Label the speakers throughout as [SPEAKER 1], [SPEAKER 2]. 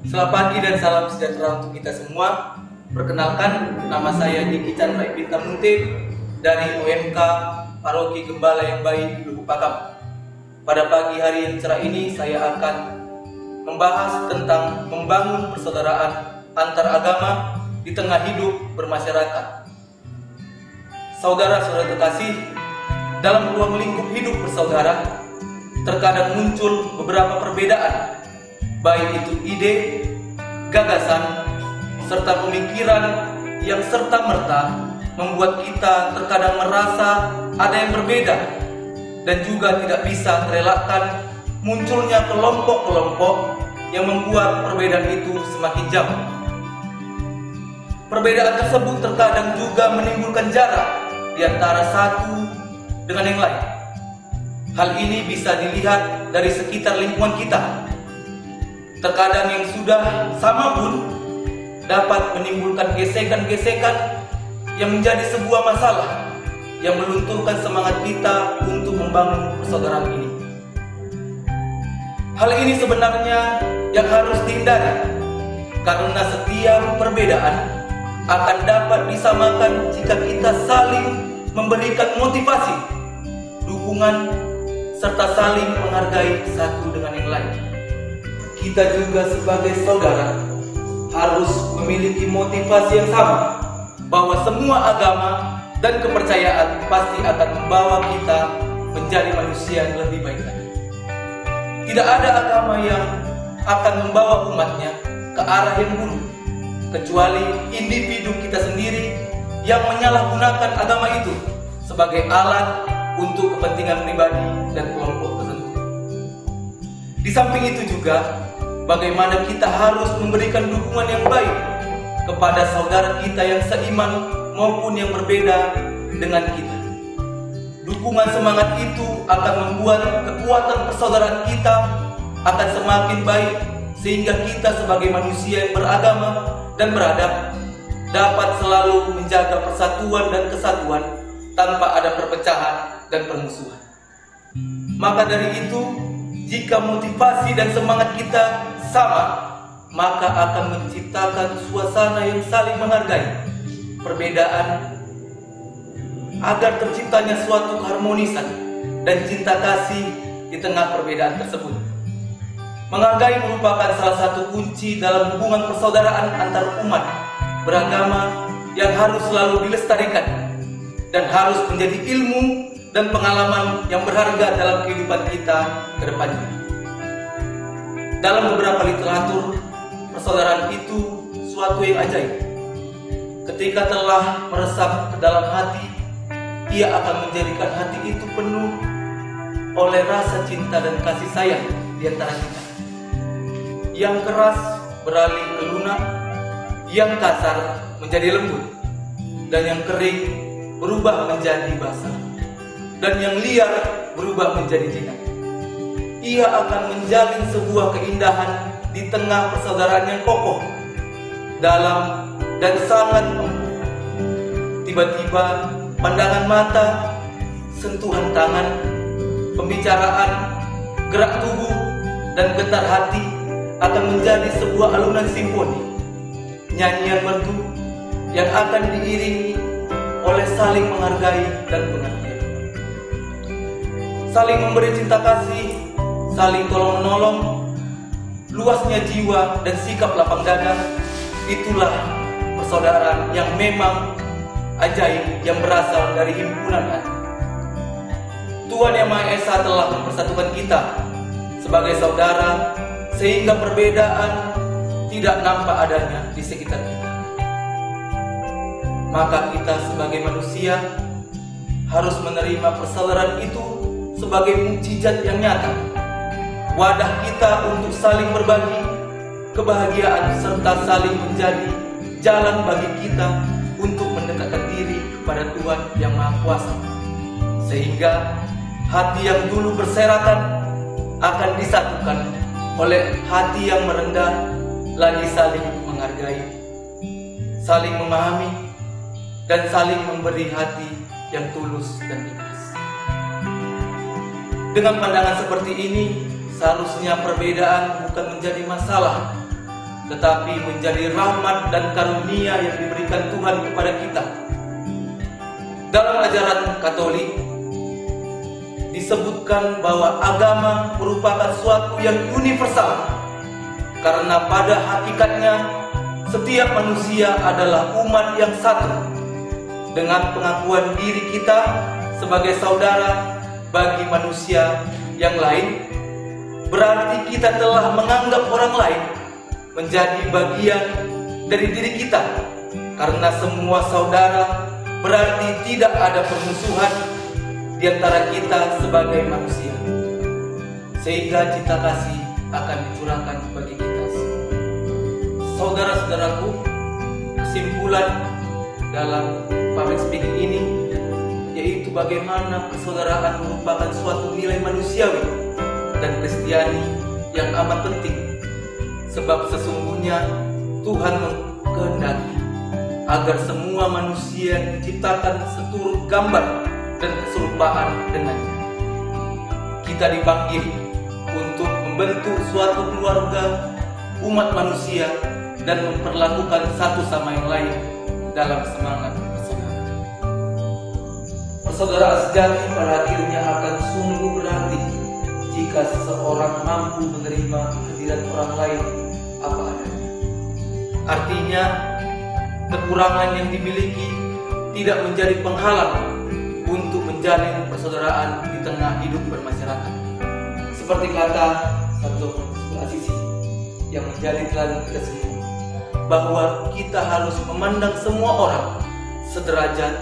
[SPEAKER 1] Selamat pagi dan salam sejahtera untuk kita semua. Perkenalkan, nama saya Diki Chandra Ipinta Munte dari OMK Paroki Gembala yang Baik Lubuk Pakam. Pada pagi hari yang cerah ini saya akan membahas tentang membangun persaudaraan antar agama di tengah hidup bermasyarakat. Saudara-saudara terkasih, dalam ruang lingkup hidup bersaudara, terkadang muncul beberapa perbedaan, baik itu ide, gagasan, serta pemikiran yang serta-merta membuat kita terkadang merasa ada yang berbeda dan juga tidak bisa terelakkan munculnya kelompok-kelompok yang membuat perbedaan itu semakin jauh. Perbedaan tersebut terkadang juga menimbulkan jarak di antara satu dengan yang lain. Hal ini bisa dilihat dari sekitar lingkungan kita. Terkadang yang sudah sama pun dapat menimbulkan gesekan-gesekan yang menjadi sebuah masalah yang melunturkan semangat kita untuk membangun persaudaraan ini. Hal ini sebenarnya yang harus dihindari, karena setiap perbedaan akan dapat disamakan jika kita saling memberikan motivasi, dukungan, serta saling menghargai satu dengan yang lain. Kita juga sebagai saudara harus memiliki motivasi yang sama, bahwa semua agama dan kepercayaan pasti akan membawa kita menjadi manusia yang lebih baik lagi. Tidak ada agama yang akan membawa umatnya ke arah yang buruk, kecuali individu kita sendiri yang menyalahgunakan agama itu sebagai alat untuk kepentingan pribadi dan kelompok tertentu. Di samping itu juga, bagaimana kita harus memberikan dukungan yang baik kepada saudara kita yang seiman maupun yang berbeda dengan kita. Dukungan semangat itu akan membuat kekuatan persaudaraan kita akan semakin baik, sehingga kita sebagai manusia yang beragama dan beradab dapat selalu menjaga persatuan dan kesatuan tanpa ada perpecahan dan permusuhan. Maka dari itu, jika motivasi dan semangat kita sama, maka akan menciptakan suasana yang saling menghargai perbedaan, agar terciptanya suatu keharmonisan dan cinta kasih di tengah perbedaan tersebut. Menghargai merupakan salah satu kunci dalam hubungan persaudaraan antar umat beragama yang harus selalu dilestarikan dan harus menjadi ilmu dan pengalaman yang berharga dalam kehidupan kita ke depannya. Dalam beberapa literatur, persaudaraan itu suatu yang ajaib. Ketika telah meresap ke dalam hati, ia akan menjadikan hati itu penuh oleh rasa cinta dan kasih sayang di antara kita. Yang keras beralih ke lunak, yang kasar menjadi lembut, dan yang kering berubah menjadi basah, dan yang liar berubah menjadi jinak. Ia akan menjalin sebuah keindahan di tengah persaudaraan yang kokoh, dalam, dan sangat empuk. Tiba-tiba pandangan mata, sentuhan tangan, pembicaraan, gerak tubuh, dan getar hati akan menjadi sebuah alunan simfoni, nyanyian merdu yang akan diiringi oleh saling menghargai dan pengertian. Saling memberi cinta kasih, saling tolong-menolong, luasnya jiwa dan sikap lapang dada, itulah persaudaraan yang memang ajaib yang berasal dari himpunan hati. Tuhan Yang Maha Esa telah mempersatukan kita sebagai saudara, sehingga perbedaan tidak nampak adanya di sekitar kita. Maka kita sebagai manusia harus menerima persaudaraan itu sebagai mukjizat yang nyata, wadah kita untuk saling berbagi kebahagiaan serta saling menjadi jalan bagi kita untuk mendekatkan diri kepada Tuhan Yang Maha Kuasa, sehingga hati yang dulu berserakan akan disatukan oleh hati yang merendah, lagi saling menghargai, saling memahami, dan saling memberi hati yang tulus dan ikhlas. Dengan pandangan seperti ini, seharusnya perbedaan bukan menjadi masalah, tetapi menjadi rahmat dan karunia yang diberikan Tuhan kepada kita. Dalam ajaran Katolik disebutkan bahwa agama merupakan suatu yang universal, karena pada hakikatnya setiap manusia adalah umat yang satu. Dengan pengakuan diri kita sebagai saudara bagi manusia yang lain, berarti kita telah menganggap orang lain menjadi bagian dari diri kita. Karena semua saudara, berarti tidak ada permusuhan di antara kita sebagai manusia, sehingga cinta kasih akan dicurahkan bagi kita semua. Saudara-saudaraku, kesimpulan dalam public speaking ini yaitu bagaimana persaudaraan merupakan suatu nilai manusiawi dan Kristiani yang amat penting, sebab sesungguhnya Tuhan mengkehendaki agar semua manusia diciptakan seturut gambar dan keserupaan dengannya. Kita dipanggil untuk membentuk suatu keluarga umat manusia dan memperlakukan satu sama yang lain dalam semangat persaudaraan. Persaudaraan sejati pada akhirnya akan sungguh berarti jika seseorang mampu menerima kehadiran orang lain apa adanya. Artinya, kekurangan yang dimiliki tidak menjadi penghalang untuk menjalin persaudaraan di tengah hidup bermasyarakat. Seperti kata Santo Fransiskus Asisi yang menjadi teladan kita semua, bahwa kita harus memandang semua orang sederajat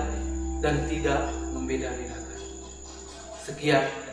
[SPEAKER 1] dan tidak membeda-bedakan. Sekian.